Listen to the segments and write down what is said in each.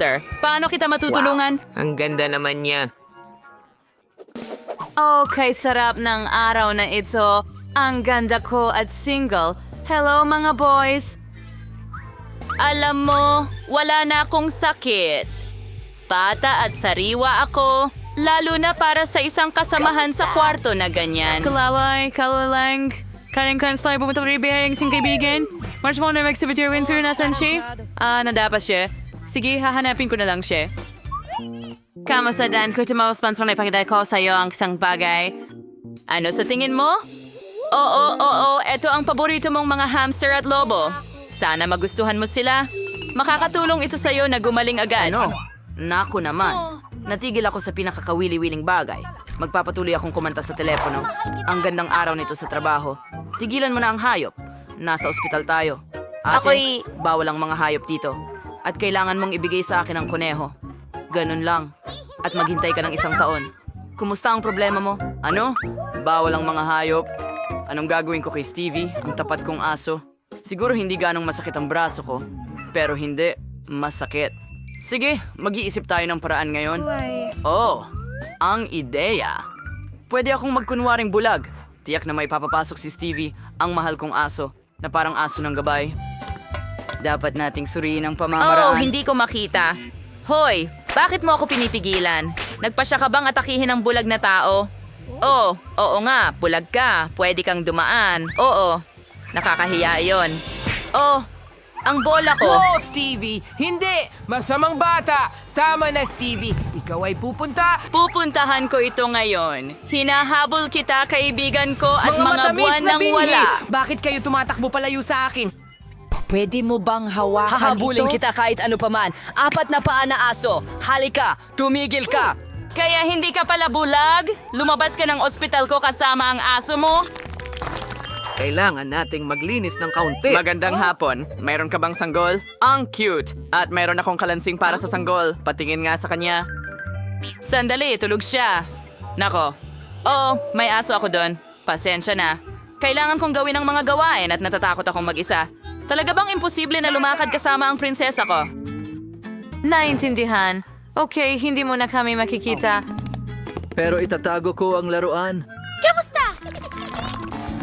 hamster. Paano kita matutulungan? Ang ganda naman niya. Okay, sarap ng araw na ito. Ang ganda ko at single. Hello mga boys! Alam mo, wala na akong sakit. Bata at sariwa ako, lalo na para sa isang kasamahan sa kwarto na ganyan. Kalalang. Kaling-kans tayo pumunta pa rin bihayang sing kaibigan. March mo na mag-exhibit your winter, nasan siya? Nadapas siya. Sige, hahanapin ko na lang siya. Kamusta Dan? Kung tumawag sponsor na ipakita ko sa iyo ang isang bagay. Ano sa tingin mo? Oo, eto ang paborito mong mga hamster at lobo. Sana magustuhan mo sila. Makakatulong ito sa iyo na gumaling agad. Ano? Naku naman. Natigil ako sa pinakakawili-wiling bagay. Magpapatuloy akong kumanta sa telepono. Ang gandang araw nito sa trabaho. Tigilan mo na ang hayop. Nasa ospital tayo. Ate, bawal ang mga hayop dito. At kailangan mong ibigay sa akin ang kuneho. Ganun lang. At maghintay ka ng 1 taon. Kumusta ang problema mo? Ano? Bawal ang mga hayop. Anong gagawin ko kay Stevie, ang tapat kong aso? Siguro hindi ganong masakit ang braso ko. Pero hindi, masakit. Sige, mag-iisip tayo ng paraan ngayon. Oh, ang ideya. Pwede akong magkunwaring bulag. Tiyak na may papapasok si Stevie, ang mahal kong aso, na parang aso ng gabay. Dapat nating suriin ang pamamaraan. Hindi ko makita. Hoy, bakit mo ako pinipigilan? Nagpasya ka bang atakihin ang bulag na tao? Oo nga, bulag ka. Pwede kang dumaan. Oo, nakakahiya yon. Ang bola ko. Oh, Stevie! Hindi! Masamang bata! Tama na, Stevie! Ikaw ay pupunta! Pupuntahan ko ito ngayon. Hinahabol kita, kaibigan ko, at mga matamis buwan na nang binhi! wala. Bakit kayo tumatakbo palayo sa akin? Pwede mo bang hawakan Hahabulin ito? kita kahit ano paman. 4 na paa na aso. Halika, tumigil ka. Kaya hindi ka pala bulag? Lumabas ka ng ospital ko kasama ang aso mo? Kailangan nating maglinis ng kaunti. Magandang hapon. Mayroon ka bang sanggol? Ang cute! At mayroon akong kalansing para sa sanggol. Patingin nga sa kanya. Sandali, tulog siya. Nako. May aso ako doon. Pasensya na. Kailangan kong gawin ang mga gawain at natatakot akong mag-isa. Talaga bang imposible na lumakad kasama ang prinsesa ko? Naintindihan. Okay, hindi mo na kami makikita. Pero itatago ko ang laruan.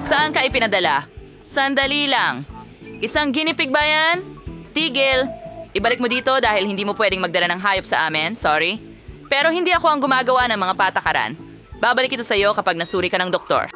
Saan ka ipinadala? Sandali lang. Isang ginipig ba yan? Tigil. Ibalik mo dito dahil hindi mo pwedeng magdala ng hayop sa amin. Sorry. Pero hindi ako ang gumagawa ng mga patakaran. Babalik ito sa iyo kapag nasuri ka ng doktor.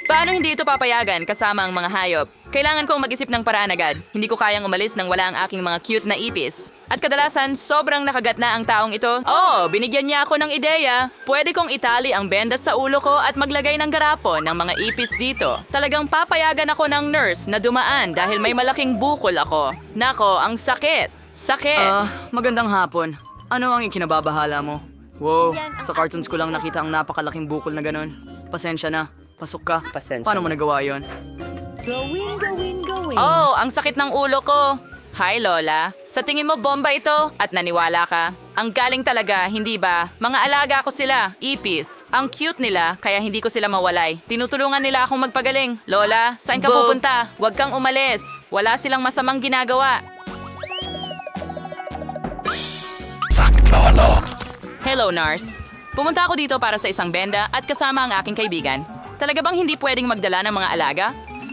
Paano hindi ito papayagan kasama ang mga hayop? Kailangan kong mag-isip ng paraan agad. Hindi ko kayang umalis nang wala ang aking mga cute na ipis. At kadalasan, sobrang nakagat na ang taong ito. Binigyan niya ako ng ideya. Pwede kong itali ang bendas sa ulo ko at maglagay ng garapon ng mga ipis dito. Talagang papayagan ako ng nurse na dumaan dahil may malaking bukol ako. Nako, ang sakit. Sakit. Magandang hapon. Ano ang ikinababahala mo? Wow, sa cartoons ko lang nakita ang napakalaking bukol na ganun. Pasensya na. Pasok ka. Paano mo nagawa yon? Ang sakit ng ulo ko. Hi, Lola. Sa tingin mo bomba ito? At naniwala ka? Ang galing talaga, hindi ba? Mga alaga ko sila, ipis. Ang cute nila, kaya hindi ko sila mawalay. Tinutulungan nila akong magpagaling. Lola, saan ka pupunta? Huwag kang umalis. Wala silang masamang ginagawa. Hello, nurse. Pumunta ako dito para sa isang benda at kasama ang aking kaibigan. Talaga bang hindi pwedeng magdala ng mga alaga?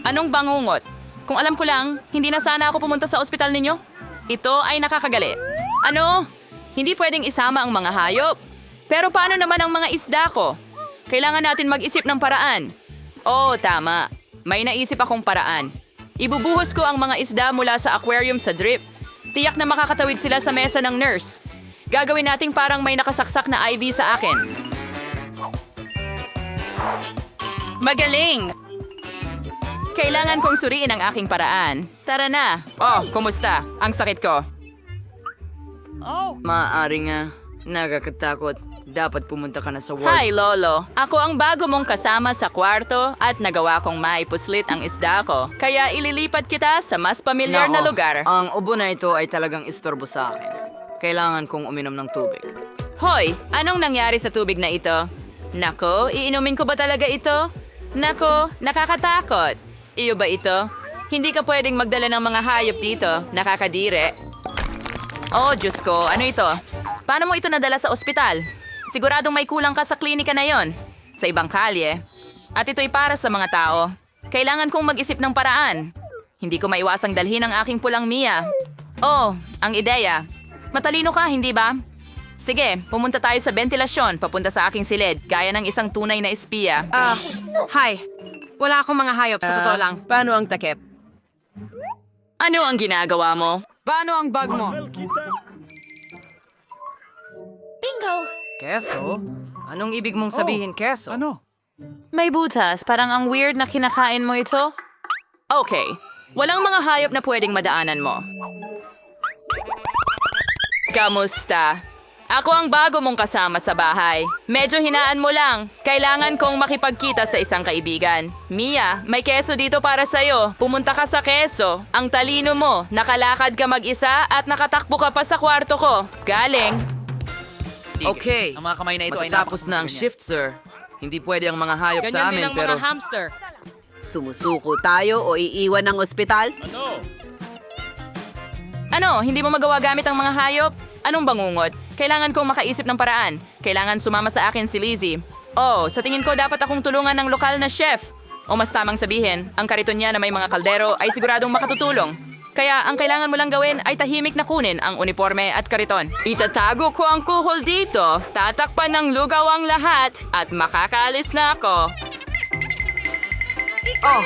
Anong bangungot? Kung alam ko lang, hindi na sana ako pumunta sa ospital ninyo. Ito ay nakakagali. Ano? Hindi pwedeng isama ang mga hayop. Pero paano naman ang mga isda ko? Kailangan natin mag-isip ng paraan. Tama. May naisip akong paraan. Ibubuhos ko ang mga isda mula sa aquarium sa drip. Tiyak na makakatawid sila sa mesa ng nurse. Gagawin nating parang may nakasaksak na IV sa akin. Magaling! Kailangan kong suriin ang aking paraan. Tara na. Kumusta? Ang sakit ko. Maaari nga. Nakakatakot. Dapat pumunta ka na sa ward. Hi, Lolo. Ako ang bago mong kasama sa kwarto at nagawa kong maipuslit ang isda ko. Kaya ililipat kita sa mas pamilyar na Nako, lugar. ang ubo na ito ay talagang istorbo sa akin. Kailangan kong uminom ng tubig. Hoy, anong nangyari sa tubig na ito? Nako, iinumin ko ba talaga ito? Nako, nakakatakot. Iyo ba ito? Hindi ka pwedeng magdala ng mga hayop dito. Nakakadire. Oh, Diyos ko, ano ito? Paano mo ito nadala sa ospital? Siguradong may kulang ka sa klinika na yon, sa ibang kalye. At ito'y para sa mga tao. Kailangan kong mag-isip ng paraan. Hindi ko maiwasang dalhin ang aking pulang Mia. Oh, ang ideya. Matalino ka, hindi ba? Sige, pumunta tayo sa bentilasyon papunta sa aking silid, gaya ng isang tunay na espiya. Hi. Wala akong mga hayop sa totoo lang. Paano ang takip? Ano ang ginagawa mo? Paano ang bag mo? Keso? Anong ibig mong sabihin, keso? May butas, parang ang weird na kinakain mo ito. Okay, walang mga hayop na pwedeng madaanan mo. Kamusta? Ako ang bago mong kasama sa bahay. Medyo hinaan mo lang. Kailangan kong makipagkita sa isang kaibigan. Mia, may keso dito para sa'yo. Pumunta ka sa keso. Ang talino mo, nakalakad ka mag-isa at nakatakbo ka pa sa kwarto ko. Galing. Okay, Ang mga kamay na ito ay matatapos na ang shift, sir. Hindi pwede ang mga hayop sa amin, pero... hamster. Sumusuko tayo o iiwan ng ospital? Ano, hindi mo magawa gamit ang mga hayop? Anong bangungot? Kailangan kong makaisip ng paraan. Kailangan sumama sa akin si Lizzie. Oh, sa tingin ko dapat akong tulungan ng lokal na chef. O mas tamang sabihin, ang kariton niya na may mga kaldero ay siguradong makatutulong. Kaya ang kailangan mo lang gawin ay tahimik na kunin ang uniforme at kariton. Itatago ko ang kuhol dito, tatakpan ng lugaw ang lahat, at makakaalis na ako. Oh,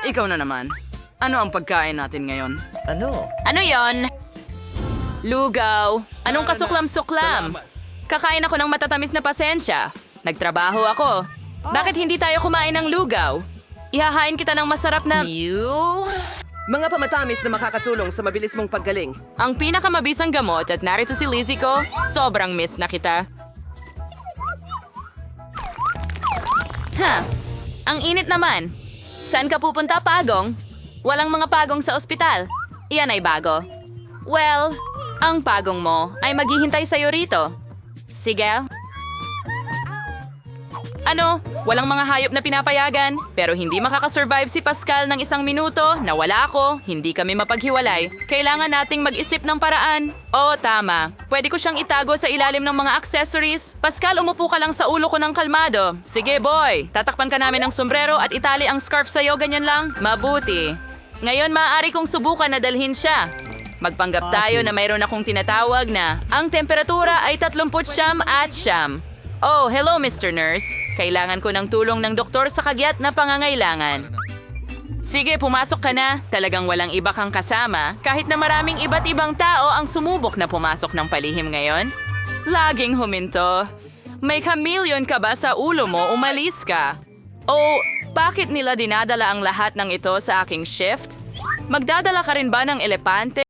ikaw na naman. Ano ang pagkain natin ngayon? Ano yon? Lugaw. Anong kasuklam-suklam? Kakain ako ng matatamis na pasensya. Nagtrabaho ako. Bakit hindi tayo kumain ng lugaw? Ihahain kita ng masarap na... Mga pamatamis na makakatulong sa mabilis mong paggaling. Ang pinakamabisang gamot at narito si Lizzie ko, sobrang miss na kita. Ang init naman. Saan ka pupunta, Pagong? Walang mga pagong sa ospital. Iyan ay bago. Well, ang pagong mo ay maghihintay sa'yo rito. Sige. Ano? Walang mga hayop na pinapayagan, pero hindi makakasurvive si Pascal ng 1 minuto na wala ako, hindi kami mapaghiwalay. Kailangan nating mag-isip ng paraan. Oo, tama. Pwede ko siyang itago sa ilalim ng mga accessories. Pascal, umupo ka lang sa ulo ko ng kalmado. Sige, boy. Tatakpan ka namin ng sombrero at itali ang scarf sa'yo, ganyan lang. Mabuti. Ngayon, maaari kong subukan na dalhin siya. Magpanggap tayo na mayroon akong tinatawag na ang temperatura ay 39 at siyam. Oh, hello, Mr. Nurse. Kailangan ko ng tulong ng doktor sa kagyat na pangangailangan. Sige, pumasok ka na. Talagang walang iba kang kasama, kahit na maraming iba't ibang tao ang sumubok na pumasok ng palihim ngayon. Laging huminto. May chameleon ka ba sa ulo mo? Umalis ka. O, bakit nila dinadala ang lahat ng ito sa aking shift? Magdadala ka rin ba ng elepante?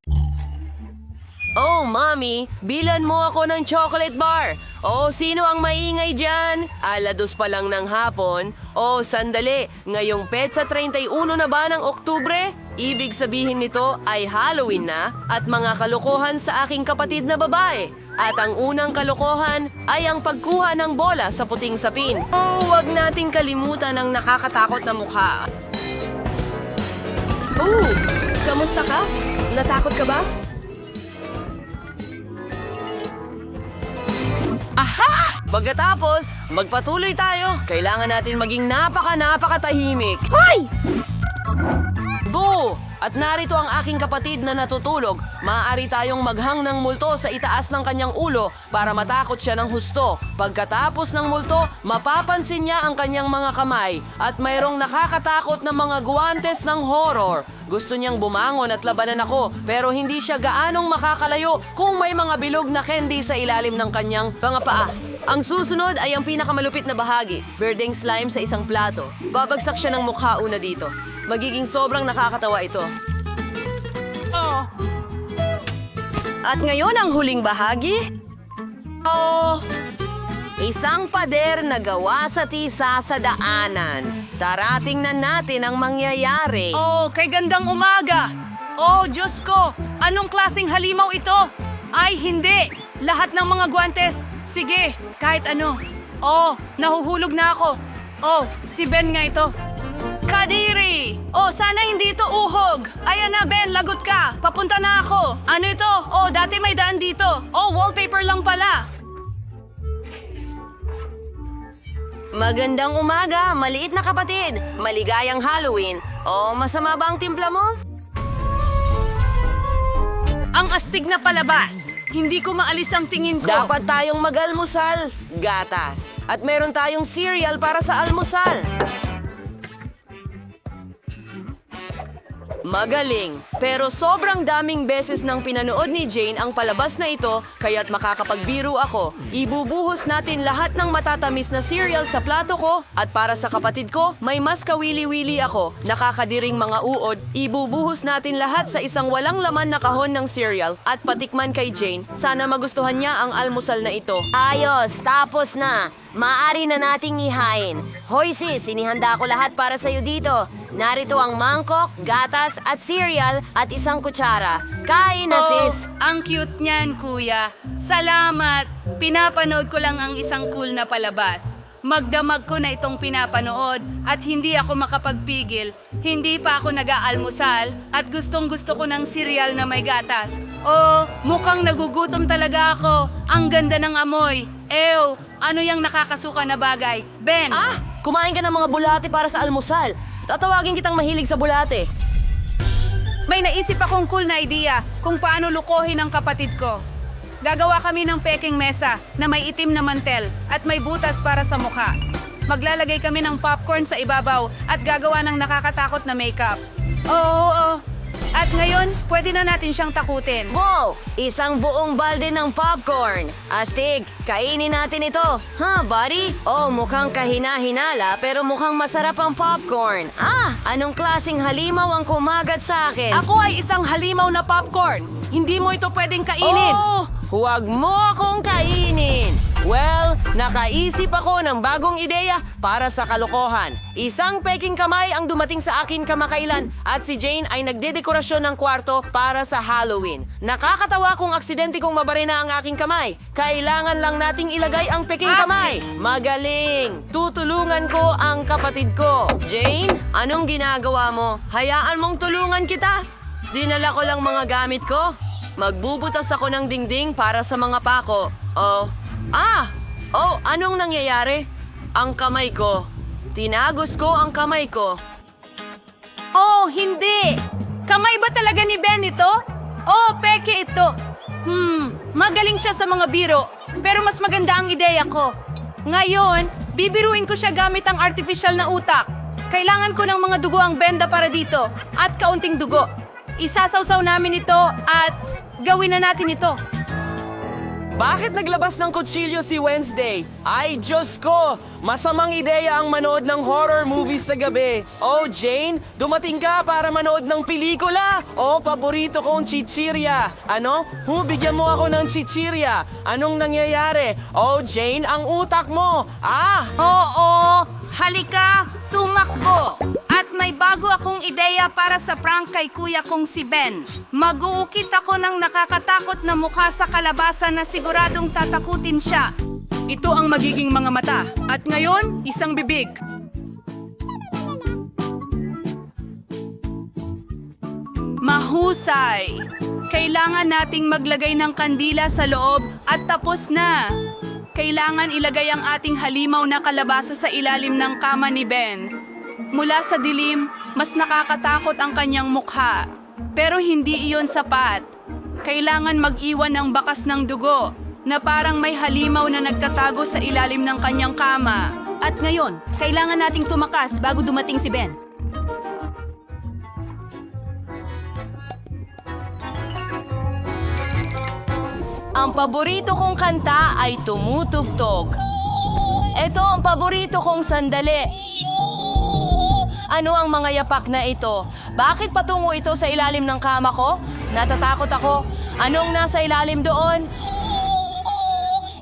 Oh, Mommy, bilan mo ako ng chocolate bar. Oh, sino ang maingay dyan? 2:00 pa lang ng hapon. Oh, sandali, ngayong petsa 31 na ba ng Oktubre? Ibig sabihin nito ay Halloween na at mga kalokohan sa aking kapatid na babae. At ang unang kalokohan ay ang pagkuha ng bola sa puting sapin. Oh, wag nating kalimutan ang nakakatakot na mukha. Oh, kamusta ka? Natakot ka ba? Pagkatapos, magpatuloy tayo. Kailangan natin maging napakatahimik. Hoy! Boo! At narito ang aking kapatid na natutulog. Maaari tayong maghang ng multo sa itaas ng kanyang ulo para matakot siya ng husto. Pagkatapos ng multo, mapapansin niya ang kanyang mga kamay at mayroong nakakatakot na mga guwantes ng horror. Gusto niyang bumangon at labanan ako pero hindi siya gaanong makakalayo kung may mga bilog na candy sa ilalim ng kanyang mga paa. Ang susunod ay ang pinakamalupit na bahagi, berdeng slime sa isang plato. Babagsak siya ng mukha una dito. Magiging sobrang nakakatawa ito. At ngayon ang huling bahagi. Isang pader na gawa sa tisa sa daanan. Tara, tingnan natin ang mangyayari. Oh, kay gandang umaga! Oh, Diyos ko! Anong klaseng halimaw ito? Ay, hindi! Lahat ng mga guwantes! Sige, kahit ano. Oh, nahuhulog na ako. Oh, si Ben nga ito. Kadiri! Oh, sana hindi ito uhog. Ayan na, Ben, lagot ka. Papunta na ako. Ano ito? Oh, dati may daan dito. Oh, wallpaper lang pala. Magandang umaga, maliit na kapatid. Maligayang Halloween. O, masama ba ang timpla mo? Ang astig na palabas. Hindi ko maalis ang tingin ko. Dapat tayong mag-almusal. Gatas. At meron tayong cereal para sa almusal. Magaling. Pero sobrang daming beses nang pinanood ni Jane ang palabas na ito, kaya't makakapagbiro ako. Ibubuhos natin lahat ng matatamis na cereal sa plato ko, at para sa kapatid ko, may mas kawili-wili ako. Nakakadiring mga uod, ibubuhos natin lahat sa isang walang laman na kahon ng cereal at patikman kay Jane. Sana magustuhan niya ang almusal na ito. Ayos, tapos na. Maaari na nating ihain. Hoy sis, sinihanda ko lahat para sa'yo dito. Narito ang mangkok, gatas at cereal at isang kutsara. Kain na sis! Ang cute niyan, kuya. Salamat. Pinapanood ko lang ang isang cool na palabas. Magdamag ko na itong pinapanood at hindi ako makapagpigil. Hindi pa ako nag-aalmusal at gustong-gusto ko ng cereal na may gatas. Oh, mukhang nagugutom talaga ako. Ang ganda ng amoy. Ew, ano yung nakakasuka na bagay? Ben! Ah! Kumain ka ng mga bulate para sa almusal. Tatawagin kitang mahilig sa bulate. May naisip akong cool na idea kung paano lukohin ang kapatid ko. Gagawa kami ng peking mesa na may itim na mantel at may butas para sa mukha. Maglalagay kami ng popcorn sa ibabaw at gagawa ng nakakatakot na makeup. Oo. At ngayon, pwede na natin siyang takutin. Wow! Isang buong balde ng popcorn. Astig, kainin natin ito. Ha, buddy? Oh, mukhang kahina-hinala pero mukhang masarap ang popcorn. Ah, anong klaseng halimaw ang kumagat sa akin? Ako ay isang halimaw na popcorn. Hindi mo ito pwedeng kainin. Oh, huwag mo akong kainin. Well, nakaisip ako ng bagong ideya para sa kalokohan. Isang peking kamay ang dumating sa akin kamakailan at si Jane ay nagdedekorasyon ng kwarto para sa Halloween. Nakakatawa kung aksidente kong mabarena ang aking kamay. Kailangan lang nating ilagay ang peking kamay. Magaling! Tutulungan ko ang kapatid ko. Jane, anong ginagawa mo? Hayaan mong tulungan kita. Dinala ko lang mga gamit ko. Magbubutas ako ng dingding para sa mga pako. Anong nangyayari? Ang kamay ko. Tinagos ko ang kamay ko. Oh, hindi! Kamay ba talaga ni Ben ito? Oh, peke ito. Magaling siya sa mga biro, pero mas maganda ang ideya ko. Ngayon, bibiruin ko siya gamit ang artificial na utak. Kailangan ko ng mga dugo ang benda para dito, at kaunting dugo. Isasawsaw namin ito at gawin na natin ito. Bakit naglabas ng kutsilyo si Wednesday? Ay, Diyos ko! Masamang ideya ang manood ng horror movies sa gabi. Oh, Jane, dumating ka para manood ng pelikula? Oh, paborito kong chichirya. Ano? Bigyan mo ako ng chichirya. Anong nangyayari? Oh, Jane, ang utak mo. Oo, halika, tumakbo. At may bago akong ideya para sa prank kay kuya kong si Ben. Mag-uukit ako ng nakakatakot na mukha sa kalabasa na siguradong tatakutin siya. Ito ang magiging mga mata. At ngayon, isang bibig. Mahusay! Kailangan nating maglagay ng kandila sa loob at tapos na. Kailangan ilagay ang ating halimaw na kalabasa sa ilalim ng kama ni Ben. Mula sa dilim, mas nakakatakot ang kanyang mukha. Pero hindi iyon sapat. Kailangan mag-iwan ng bakas ng dugo na parang may halimaw na nagtatago sa ilalim ng kanyang kama. At ngayon, kailangan nating tumakas bago dumating si Ben. Ang paborito kong kanta ay tumutugtog. Ito ang paborito kong sandali. Ano ang mga yapak na ito? Bakit patungo ito sa ilalim ng kama ko? Natatakot ako. Anong nasa ilalim doon?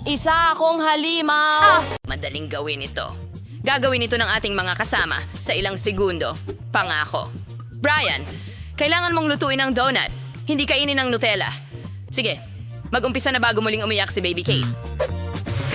Isa akong halimaw. Madaling gawin ito. Gagawin ito ng ating mga kasama sa ilang segundo. Pangako. Brian, kailangan mong lutuin ang donut. Hindi kainin ng Nutella. Sige, mag-umpisa na bago muling umiyak si Baby Kate.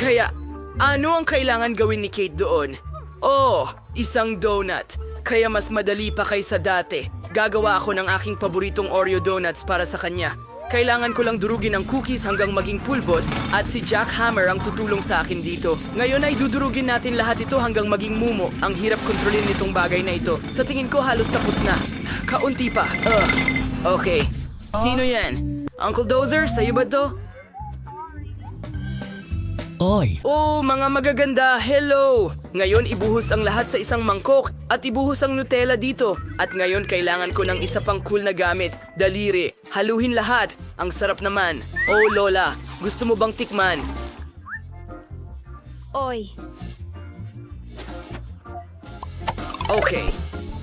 Kaya, ano ang kailangan gawin ni Kate doon? Oh, isang donut. Kaya mas madali pa kaysa dati. Gagawa ako ng aking paboritong Oreo donuts para sa kanya. Kailangan ko lang durugin ang cookies hanggang maging pulbos at si Jack Hammer ang tutulong sa akin dito. Ngayon ay dudurugin natin lahat ito hanggang maging mumo. Ang hirap kontrolin nitong bagay na ito. Sa tingin ko halos tapos na. Kaunti pa. Okay. Sino yan? Uncle Dozer, sa'yo ba to? Oh, mga magaganda, hello! Ngayon ibuhos ang lahat sa isang mangkok at ibuhos ang Nutella dito. At ngayon kailangan ko ng isa pang cool na gamit, daliri. Haluhin lahat. Ang sarap naman. Oh, Lola, gusto mo bang tikman? Oy. Okay,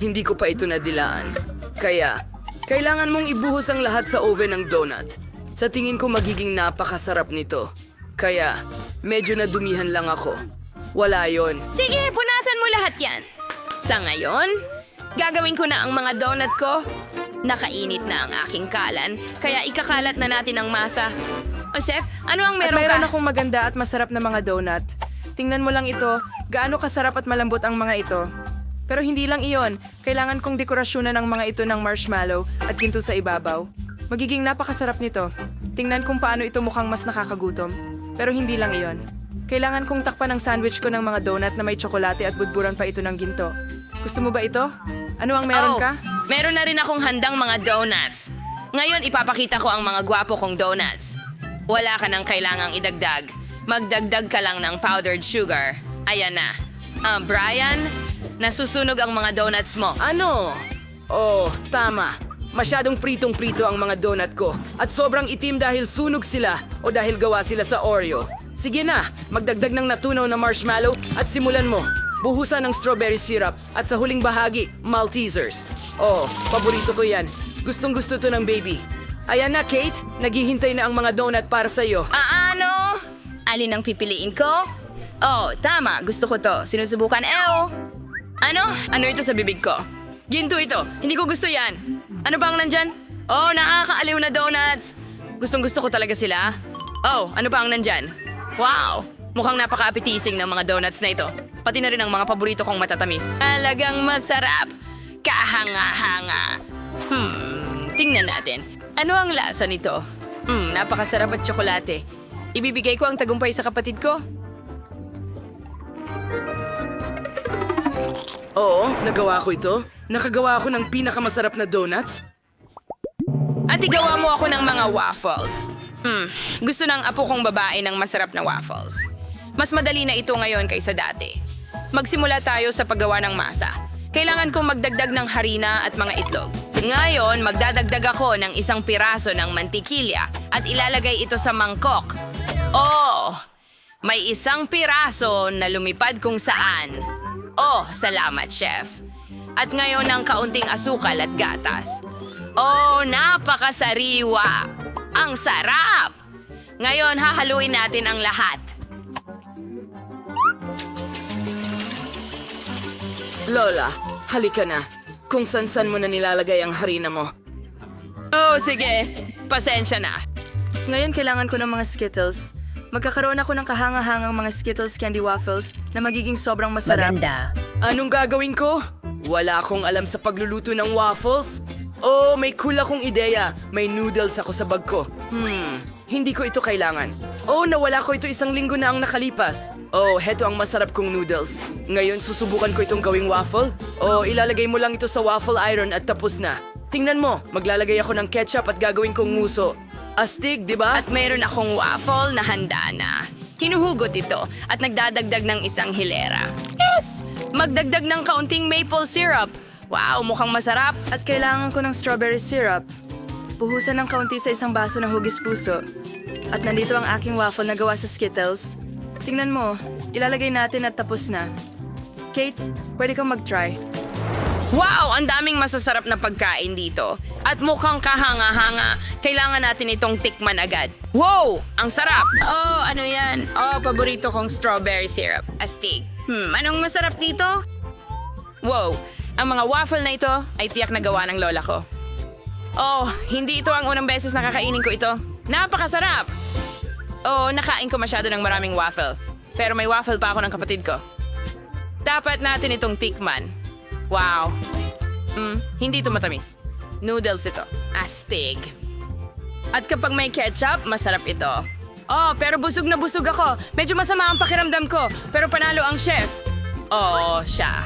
hindi ko pa ito nadilaan. Kaya, kailangan mong ibuhos ang lahat sa oven ng donut. Sa tingin ko magiging napakasarap nito. Kaya, medyo nadumihan lang ako. Wala yon. Sige, punasan mo lahat yan. Sa ngayon, gagawin ko na ang mga donut ko. Nakainit na ang aking kalan, kaya ikakalat na natin ang masa. O chef, ano ang meron ka? Mayroon akong maganda at masarap na mga donut. Tingnan mo lang ito, gaano kasarap at malambot ang mga ito. Pero hindi lang iyon, kailangan kong dekorasyonan ang mga ito ng marshmallow at ginto sa ibabaw. Magiging napakasarap nito. Tingnan kung paano ito mukhang mas nakakagutom. Pero hindi lang iyon. Kailangan kong takpan ang sandwich ko ng mga donut na may tsokolate at budburan pa ito ng ginto. Gusto mo ba ito? Ano ang meron ka? Meron na rin akong handang mga donuts. Ngayon ipapakita ko ang mga gwapo kong donuts. Wala ka nang kailangang idagdag. Magdagdag ka lang ng powdered sugar. Ayan na. Brian, nasusunog ang mga donuts mo. Ano? Oh, tama. Masyadong pritong-prito ang mga donut ko. At sobrang itim dahil sunog sila o dahil gawa sila sa Oreo. Sige na, magdagdag ng natunaw na marshmallow at simulan mo. Buhusan ng strawberry syrup at sa huling bahagi, Maltesers. Oh, paborito ko yan. Gustong-gusto to ng baby. Ayan na, Kate. Naghihintay na ang mga donut para sa'yo. Ano? Alin ang pipiliin ko? Oh, tama. Gusto ko to. Sinusubukan. Ano? Ano ito sa bibig ko? Ginto ito. Hindi ko gusto yan. Ano ba ang nandyan? Oh, nakakaaliw na donuts. Gustong-gusto ko talaga sila. Oh, ano pa ang nandyan? Wow! Mukhang napaka-appetizing ng mga donuts na ito. Pati na rin ang mga paborito kong matatamis. Talagang masarap. Kahanga-hanga. Tingnan natin. Ano ang lasa nito? Napakasarap at tsokolate. Ibibigay ko ang tagumpay sa kapatid ko. Oo, nagawa ko ito. Nakagawa ako ng pinakamasarap na donuts. At igawa mo ako ng mga waffles. Gusto ng apo kong babae ng masarap na waffles. Mas madali na ito ngayon kaysa dati. Magsimula tayo sa paggawa ng masa. Kailangan kong magdagdag ng harina at mga itlog. Ngayon, magdadagdag ako ng isang piraso ng mantikilya at ilalagay ito sa mangkok. Oh! May isang piraso na lumipad kung saan. Oh, salamat, chef. At ngayon ng kaunting asukal at gatas. Oh, napakasariwa! Ang sarap! Ngayon, hahaluin natin ang lahat. Lola, halika na. Kung san-san mo na nilalagay ang harina mo. Oh, sige. Pasensya na. Ngayon kailangan ko ng mga Skittles. Magkakaroon ako ng kahanga-hangang mga Skittles candy waffles na magiging sobrang masarap. Anong gagawin ko? Wala akong alam sa pagluluto ng waffles. Oh, may cool akong ideya. May noodles ako sa bag ko. Hindi ko ito kailangan. Oh, nawala ko ito 1 linggo na ang nakalipas. Oh, heto ang masarap kong noodles. Ngayon susubukan ko itong gawing waffle. Oh, ilalagay mo lang ito sa waffle iron at tapos na. Tingnan mo, maglalagay ako ng ketchup at gagawin kong nguso. Astig, di ba? At mayroon akong waffle na handa na. Hinuhugot ito at nagdadagdag ng isang hilera. Yes! Magdagdag ng kaunting maple syrup. Wow, mukhang masarap. At kailangan ko ng strawberry syrup. Buhusan ng kaunti sa isang baso ng hugis puso. At nandito ang aking waffle na gawa sa Skittles. Tingnan mo, ilalagay natin at tapos na. Kate, pwede kang mag-try. Wow, ang daming masasarap na pagkain dito. At mukhang kahanga-hanga. Kailangan natin itong tikman agad. Wow, ang sarap. Oh, ano yan? Oh, paborito kong strawberry syrup. Astig. Anong masarap dito? Wow, ang mga waffle na ito ay tiyak na gawa ng lola ko. Oh, hindi ito ang unang beses na kakainin ko ito. Napakasarap! Oh, nakain ko masyado ng maraming waffle. Pero may waffle pa ako ng kapatid ko. Dapat natin itong tikman. Wow. Hindi ito matamis. Noodles ito. Astig. At kapag may ketchup, masarap ito. Oh, pero busog na busog ako. Medyo masama ang pakiramdam ko, pero panalo ang chef. Oh, siya.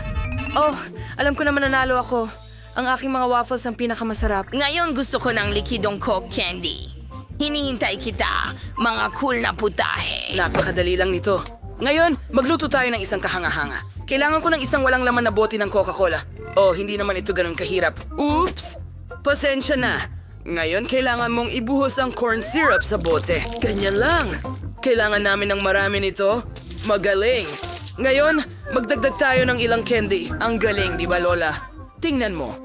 Oh, alam ko naman nanalo ako. Ang aking mga waffles ang pinakamasarap. Ngayon gusto ko ng likidong Coke candy. Hinihintay kita, mga cool na putahe. Napakadali lang nito. Ngayon, magluto tayo ng isang kahanga-hanga. Kailangan ko ng isang walang laman na bote ng Coca-Cola. Oh, hindi naman ito ganun kahirap. Oops! Pasensya na. Ngayon, kailangan mong ibuhos ang corn syrup sa bote. Ganyan lang. Kailangan namin ng marami nito. Magaling. Ngayon, magdagdag tayo ng ilang candy. Ang galing, di ba, Lola? Tingnan mo.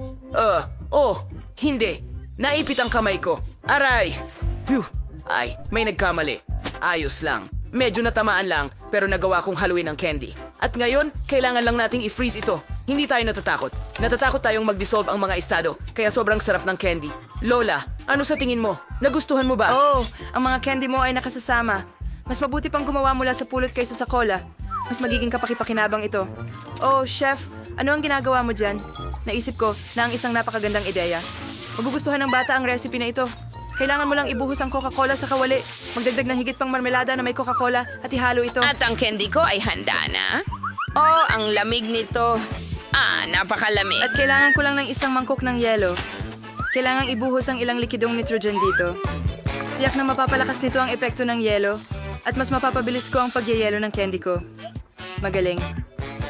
Hindi. Naipit ang kamay ko. Aray! Phew! Ay, may nagkamali. Ayos lang. Medyo natamaan lang, pero nagawa kong haluin ang candy. At ngayon, kailangan lang nating i-freeze ito. Hindi tayo natatakot. Natatakot tayong mag-dissolve ang mga estado, kaya sobrang sarap ng candy. Lola, ano sa tingin mo? Nagustuhan mo ba? Oh, ang mga candy mo ay nakasasama. Mas mabuti pang gumawa mula sa pulot kaysa sa cola. Mas magiging kapakipakinabang ito. Oh, chef, ano ang ginagawa mo dyan? Naisip ko na ang isang napakagandang ideya. Magugustuhan ng bata ang recipe na ito. Kailangan mo lang ibuhos ang Coca-Cola sa kawali. Magdagdag ng higit pang marmelada na may Coca-Cola at ihalo ito. At ang candy ko ay handa na. Oh, ang lamig nito. Napakalamig. At kailangan ko lang ng isang mangkok ng yelo. Kailangang ibuhos ang ilang likidong nitrogen dito. Tiyak na mapapalakas nito ang epekto ng yelo at mas mapapabilis ko ang pagyayelo ng candy ko. Magaling.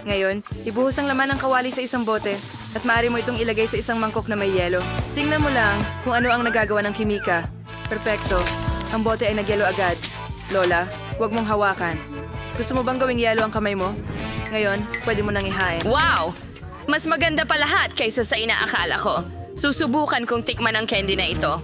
Ngayon, ibuhos ang laman ng kawali sa isang bote at maaari mo itong ilagay sa isang mangkok na may yelo. Tingnan mo lang kung ano ang nagagawa ng kimika. Perpekto. Ang bote ay nagyelo agad. Lola, huwag mong hawakan. Gusto mo bang gawing yelo ang kamay mo? Ngayon, pwede mo nang ihain. Wow! Mas maganda pa lahat kaysa sa inaakala ko. Susubukan kong tikman ang candy na ito.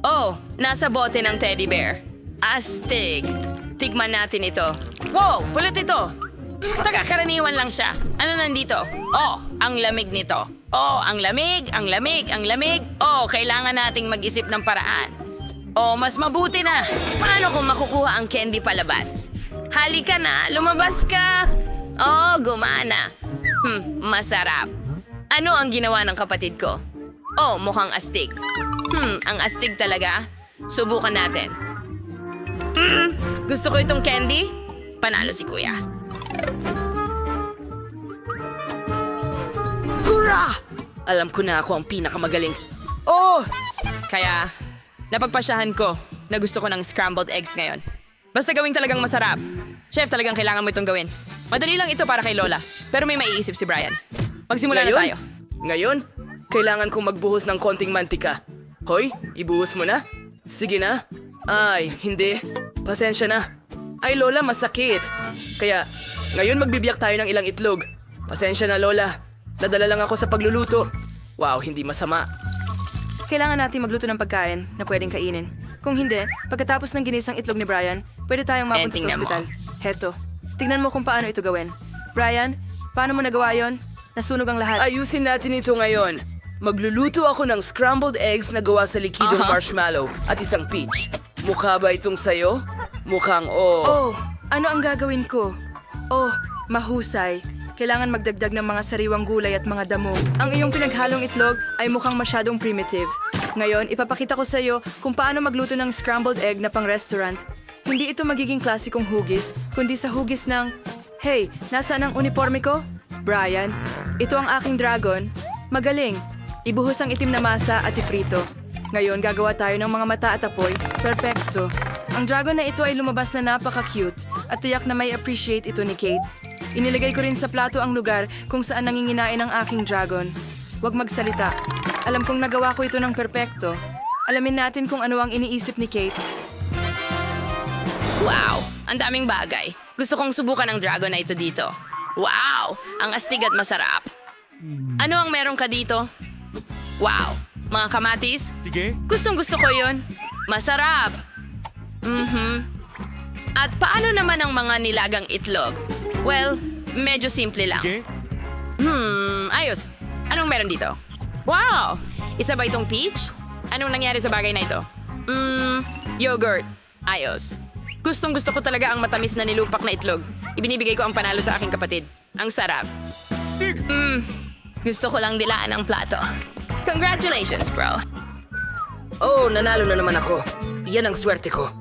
Oh, nasa bote ng teddy bear. Astig. Tikman natin ito. Wow! Pulot ito! Taga-karaniwan lang siya. Ano nandito? Oh, ang lamig nito. Oh, ang lamig, ang lamig, ang lamig. Oh, kailangan nating mag-isip ng paraan. Oh, mas mabuti na. Paano kung makukuha ang candy palabas? Halika na, lumabas ka. Oh, gumana. Masarap. Ano ang ginawa ng kapatid ko? Oh, mukhang astig. Ang astig talaga. Subukan natin. Gusto ko itong candy. Panalo si kuya. Hurrah! Alam ko na ako ang pinakamagaling. Oh! Kaya, napagpasyahan ko na gusto ko ng scrambled eggs ngayon. Basta gawing talagang masarap. Chef, talagang kailangan mo itong gawin. Madali lang ito para kay Lola. Pero may maiisip si Brian. Magsimula na tayo. Ngayon, kailangan kong magbuhos ng konting mantika. Hoy, ibuhos mo na? Sige na. Ay, hindi. Pasensya na. Ay, Lola, masakit. Kaya, ngayon magbibiyak tayo ng ilang itlog. Pasensya na, Lola. Nadala lang ako sa pagluluto. Wow, hindi masama. Kailangan natin magluto ng pagkain na pwedeng kainin. Kung hindi, pagkatapos ng ginisang itlog ni Brian, pwede tayong mapunta sa tingnan mo. ospital. Heto. Tingnan mo kung paano ito gawin. Brian, paano mo nagawa yon? Nasunog ang lahat. Ayusin natin ito ngayon. Magluluto ako ng scrambled eggs na gawa sa likidong marshmallow at isang peach. Mukha ba itong sayo? Mukhang Oh, ano ang gagawin ko? Oh, mahusay. Kailangan magdagdag ng mga sariwang gulay at mga damo. Ang iyong pinaghalong itlog ay mukhang masyadong primitive. Ngayon, ipapakita ko sa iyo kung paano magluto ng scrambled egg na pang-restaurant. Hindi ito magiging klasikong hugis, kundi sa hugis ng... Hey, nasaan ang uniforme ko? Brian, ito ang aking dragon. Magaling. Ibuhos ang itim na masa at iprito. Ngayon, gagawa tayo ng mga mata at apoy. Perpekto. Ang dragon na ito ay lumabas na napaka-cute at tiyak na may appreciate ito ni Kate. Inilagay ko rin sa plato ang lugar kung saan nanginginain ang aking dragon. Huwag magsalita. Alam kong nagawa ko ito ng perpekto. Alamin natin kung ano ang iniisip ni Kate. Wow, ang daming bagay. Gusto kong subukan ang dragon na ito dito. Wow, ang astig at masarap. Ano ang meron ka dito? Wow, mga kamatis? Sige. Gustong gusto ko yun. Masarap. At paano naman ang mga nilagang itlog? Well, medyo simple lang. Sige. Ayos. Anong meron dito? Wow! Isa ba itong peach? Anong nangyari sa bagay na ito? Yogurt. Ayos. Gustong gusto ko talaga ang matamis na nilupak na itlog. Ibinibigay ko ang panalo sa aking kapatid. Ang sarap. Gusto ko lang dilaan ang plato. Congratulations, bro. Oh, nanalo na naman ako. Yan ang swerte ko.